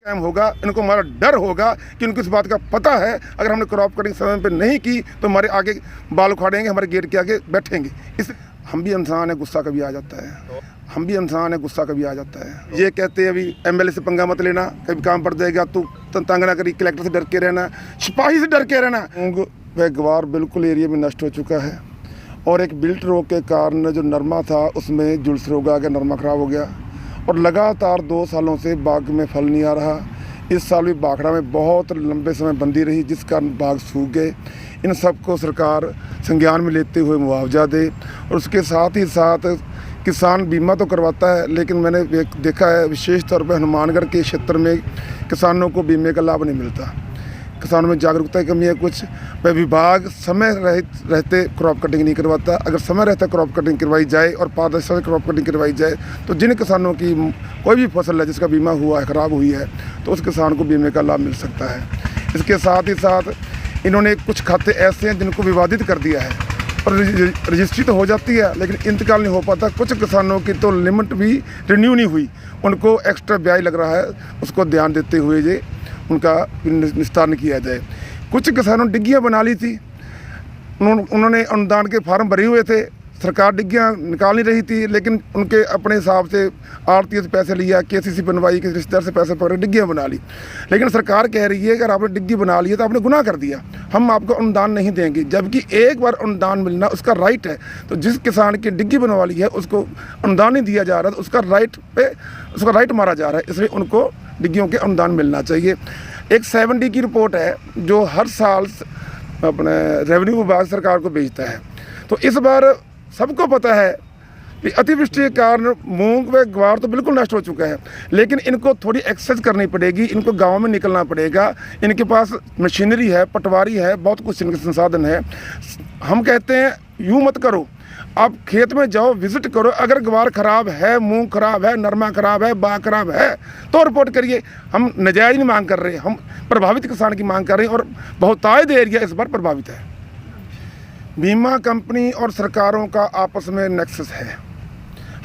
Time होगा, इनको हमारा डर होगा कि उनको इस बात का पता है अगर हमने क्रॉप कटिंग समय पे नहीं की तो हमारे आगे बाल उखाड़ेंगे, हमारे गेट के आगे बैठेंगे। इस हम भी इंसान है, गुस्सा कभी आ जाता है, हम भी इंसान है, गुस्सा कभी आ जाता है। ये कहते हैं अभी एमएलए से पंगा मत लेना, कभी काम पड़ जाएगा, तू तंग ना करी, कलेक्टर से डर के रहना, सिपाही से डर के रहना। वह गवार बिल्कुल एरिया में नष्ट हो चुका है और एक बिल्ट रोग के कारण जो नरमा था उसमें जुल्स रोग आ गया, नरमा खराब हो गया और लगातार 2 सालों से बाग में फल नहीं आ रहा। इस साल भी बाखड़ा में बहुत लंबे समय बंदी रही जिस कारण बाग सूख गए। इन सबको सरकार संज्ञान में लेते हुए मुआवजा दे और उसके साथ ही साथ किसान बीमा तो करवाता है, लेकिन मैंने देखा है विशेष तौर पर हनुमानगढ़ के क्षेत्र में किसानों को बीमे का लाभ नहीं मिलता। किसानों में जागरूकता की कमी है कुछ। वह विभाग समय रहते क्रॉप कटिंग नहीं करवाता। अगर समय रहता क्रॉप कटिंग करवाई जाए और पारदर्शिता से क्रॉप कटिंग करवाई जाए तो जिन किसानों की कोई भी फसल है जिसका बीमा हुआ है, ख़राब हुई है, तो उस किसान को बीमे का लाभ मिल सकता है। इसके साथ ही साथ इन्होंने कुछ खाते ऐसे हैं जिनको विवादित कर दिया है और रजिस्ट्री तो हो जाती है लेकिन इंतकाल नहीं हो पाता। कुछ किसानों की तो लिमिट भी रिन्यू नहीं हुई, उनको एक्स्ट्रा ब्याज लग रहा है, उसको ध्यान देते हुए ये उनका निस्तारण किया जाए। कुछ किसानों ने डिग्गियाँ बना ली थी, उन्होंने अनुदान के फार्म भरे हुए थे, सरकार डिग्गियाँ निकाल नहीं रही थी, लेकिन उनके अपने हिसाब से आड़ती से पैसे लिया, केसीसी बनवाई, किसी रिश्तेदार से पैसे पकड़े, डिग्गियाँ बना ली। लेकिन सरकार कह रही है कि अगर आपने डिग्गी बना ली है तो आपने गुनाह कर दिया, हम आपको अनुदान नहीं देंगे, जबकि एक बार अनुदान मिलना उसका राइट है। तो जिस किसान की डिग्गी बनवा ली है उसको अनुदान नहीं दिया जा रहा, तो उसका राइट मारा जा रहा है, इसलिए उनको डिग्गियों के अनुदान मिलना चाहिए। एक 7D की रिपोर्ट है जो हर साल अपने रेवेन्यू विभाग सरकार को भेजता है। तो इस बार सबको पता है कि अतिवृष्टि के कारण मूंग व ग्वार तो बिल्कुल नष्ट हो चुका है, लेकिन इनको थोड़ी एक्सरसाइज करनी पड़ेगी, इनको गांव में निकलना पड़ेगा। इनके पास मशीनरी है, पटवारी है, बहुत कुछ इनके संसाधन है। हम कहते हैं यूँ मत करो, आप खेत में जाओ, विजिट करो, अगर ग्वार खराब है, मूंग खराब है, नरमा खराब है, बाग खराब है तो रिपोर्ट करिए। हम नजायज़ नहीं मांग कर रहे, हम प्रभावित किसान की मांग कर रहे हैं और बहुतायत एरिया इस बार प्रभावित है। बीमा कंपनी और सरकारों का आपस में नेक्सस है।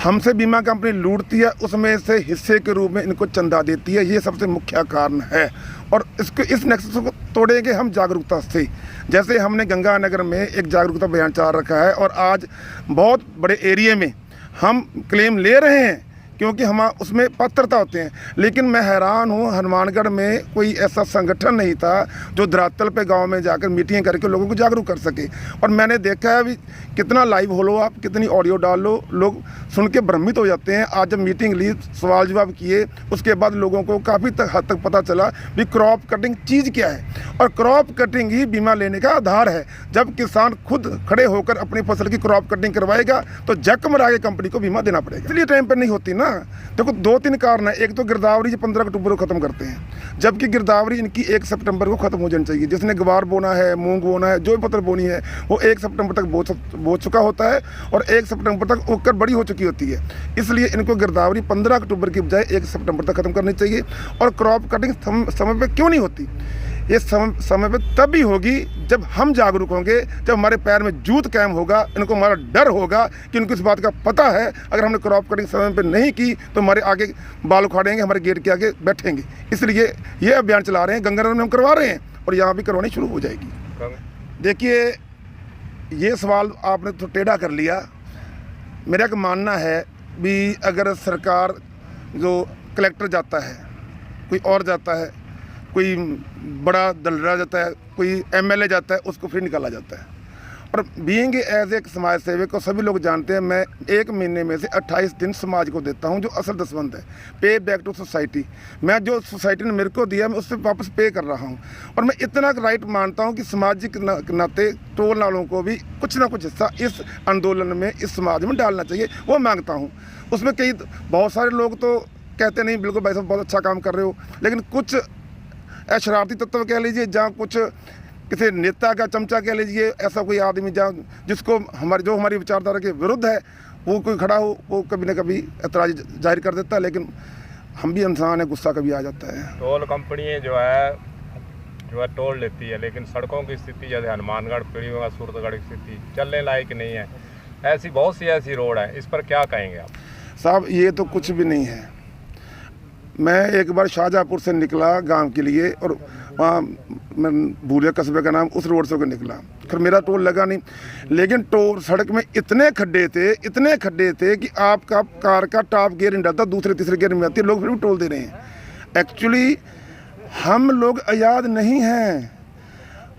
हमसे बीमा कंपनी लूटती है, उसमें से हिस्से के रूप में इनको चंदा देती है, ये सबसे मुख्य कारण है। और इस नेक्सस को तोड़ेंगे हम जागरूकता से। जैसे हमने गंगानगर में एक जागरूकता अभियान चला रखा है और आज बहुत बड़े एरिया में हम क्लेम ले रहे हैं क्योंकि हम उसमें पात्रता होते हैं। लेकिन मैं हैरान हूँ, हनुमानगढ़ में कोई ऐसा संगठन नहीं था जो धरातल पे गांव में जाकर मीटिंग करके लोगों को जागरूक कर सके। और मैंने देखा है अभी कितना लाइव हो लो आप, कितनी ऑडियो डाल लो, लोग सुन के भ्रमित हो जाते हैं। आज जब मीटिंग ली, सवाल जवाब किए, उसके बाद लोगों को काफ़ी हद तक पता चला भी क्रॉप कटिंग चीज़ क्या है और क्रॉप कटिंग ही बीमा लेने का आधार है। जब किसान खुद खड़े होकर अपनी फसल की क्रॉप कटिंग करवाएगा तो जक मरा के कंपनी को बीमा देना पड़ेगा। इसलिए टाइम पर नहीं होती ना। देखो 2-3 कारण है। एक तो गिरदावरी जो 15 अक्टूबर को ख़त्म करते हैं, जबकि गिरदावरी इनकी 1 सितंबर को ख़त्म हो जानी चाहिए। जिसने ग्वार बोना है, मूंग बोना है, जो भी फसल बोनी है वो 1 सितंबर तक बो चुका होता है और 1 सितंबर तक उगकर बड़ी हो चुकी होती है। इसलिए इनको गिरदावरी 15 अक्टूबर की बजाय 1 सितंबर तक ख़त्म करनी चाहिए। और क्रॉप कटिंग समय पर क्यों नहीं होती? ये समय पे तभी होगी जब हम जागरूक होंगे, जब हमारे पैर में जूत कायम होगा, इनको हमारा डर होगा कि इनको इस बात का पता है अगर हमने क्रॉप कटिंग समय पे नहीं की तो हमारे आगे बाल उखाड़ेंगे, हमारे गेट के आगे बैठेंगे। इसलिए ये अभियान चला रहे हैं, गंगानगर में हम करवा रहे हैं और यहाँ भी करवानी शुरू हो जाएगी। देखिए, ये सवाल आपने तो टेढ़ा कर लिया। मेरा एक मानना है भी अगर सरकार जो कलेक्टर जाता है, कोई और जाता है, कोई बड़ा दलरा जाता है, कोई एमएलए जाता है, उसको फिर निकाला जाता है। और बीइंग एज एक समाज सेवक को सभी लोग जानते हैं, मैं 1 महीने में से 28 दिन समाज को देता हूं जो असल दसवंध है। पे बैक टू सोसाइटी। मैं जो सोसाइटी ने मेरे को दिया मैं उससे वापस पे कर रहा हूं। और मैं इतना राइट मानता हूं कि सामाजिक नाते टोल नालों को भी कुछ ना कुछ हिस्सा इस आंदोलन में, इस समाज में डालना चाहिए, वो मांगता हूँ। उसमें बहुत सारे लोग तो कहते नहीं बिल्कुल भाई साहब बहुत अच्छा काम कर रहे हो, लेकिन कुछ शरारती तत्व कह लीजिए, जहाँ कुछ किसी नेता का चमचा कह लीजिए, ऐसा कोई आदमी जहाँ जिसको हमारी विचारधारा के विरुद्ध है वो कोई खड़ा हो, वो कभी ना कभी ऐतराज़ जाहिर कर देता है। लेकिन हम भी इंसान है, गुस्सा कभी आ जाता है। टोल कंपनी जो है टोल लेती है, लेकिन सड़कों की स्थिति जैसे हनुमानगढ़, पीढ़ियों सूरतगढ़ की स्थिति चलने लायक नहीं है। ऐसी बहुत सी ऐसी रोड है, इस पर क्या कहेंगे आप? साहब, ये तो कुछ भी नहीं है। मैं एक बार शाहजहाँपुर से निकला गांव के लिए और वहाँ मैं भूल गया कस्बे का नाम, उस रोड से होकर निकला, फिर मेरा टोल लगा नहीं। लेकिन टोल सड़क में इतने खड्डे थे कि आपका कार का टॉप गियर नहीं डालता, दूसरे तीसरे गियर में आती है, लोग फिर भी टोल दे रहे हैं। एक्चुअली हम लोग आज़ाद नहीं हैं,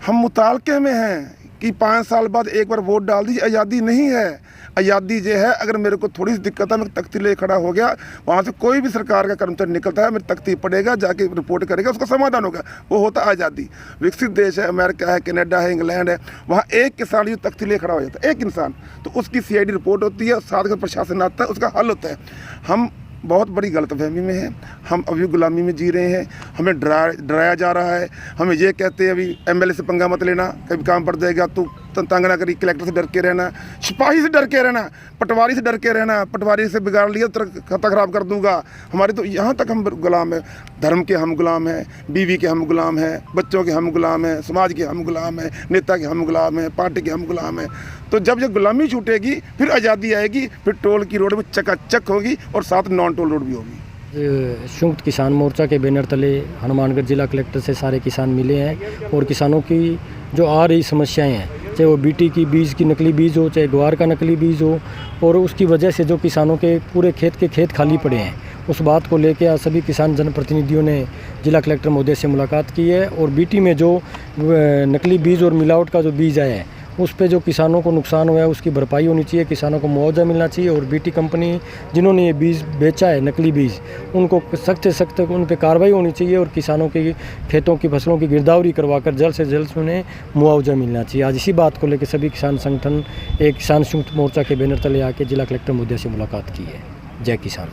हम मुतालके में हैं कि 5 साल बाद एक बार वोट डाल दीजिए। आज़ादी नहीं है। आज़ादी ये है अगर मेरे को थोड़ी सी दिक्कत है, मैं तख्ती ले खड़ा हो गया, वहाँ से कोई भी सरकार का कर्मचारी निकलता है, मेरी तख्ती पड़ेगा, जाके रिपोर्ट करेगा, उसका समाधान होगा, वो होता आज़ादी। विकसित देश है, अमेरिका है, कनाडा है, इंग्लैंड है, वहाँ एक किसान जो तख्ती ले खड़ा हो जाता है, एक इंसान, तो उसकी CID रिपोर्ट होती है, साथ में प्रशासन आता है, उसका हल होता है। हम बहुत बड़ी गलतफहमी में हैं, हम अभी गुलामी में जी रहे हैं, हमें डराया जा रहा है। हमें ये कहते हैं अभी MLA से पंगा मत लेना, कभी काम पड़ जाएगा, तू तंग ना करी, कलेक्टर से डर के रहना, सिपाही से डर के रहना, पटवारी से डर के रहना, पटवारी से बिगाड़ लिया तो खाता खराब कर दूंगा। हमारे तो यहाँ तक हम गुलाम हैं, धर्म के हम गुलाम हैं, बीवी के हम गुलाम हैं, बच्चों के हम गुलाम हैं, समाज के हम गुलाम हैं, नेता के हम गुलाम हैं, पार्टी के हम गुलाम हैं। तो जब ये गुलामी छूटेगी फिर आज़ादी आएगी, फिर टोल की रोड में चकाचक होगी और साथ नॉन टोल रोड भी होगी। संयुक्त किसान मोर्चा के बैनर तले हनुमानगढ़ जिला कलेक्टर से सारे किसान मिले हैं और किसानों की जो आ रही समस्याएं हैं, चाहे वो BT की बीज की नकली बीज हो, चाहे ग्वार का नकली बीज हो, और उसकी वजह से जो किसानों के पूरे खेत खाली पड़े हैं, उस बात को लेकर आज सभी किसान जनप्रतिनिधियों ने जिला कलेक्टर महोदय से मुलाकात की है। और BT में जो नकली बीज और मिलावट का जो बीज आया है, उस पे जो किसानों को नुकसान हुआ है उसकी भरपाई होनी चाहिए, किसानों को मुआवजा मिलना चाहिए। और BT कंपनी जिन्होंने ये बीज बेचा है, नकली बीज, उनको सख्त से सख्त उन पे कार्रवाई होनी चाहिए और किसानों के खेतों की फसलों की गिरदावरी करवाकर जल्द से जल्द उन्हें मुआवजा मिलना चाहिए। आज इसी बात को लेकर सभी किसान संगठन एक किसान संयुक्त मोर्चा के बैनर तले आके जिला कलेक्टर महोदय से मुलाकात की है। जय किसान।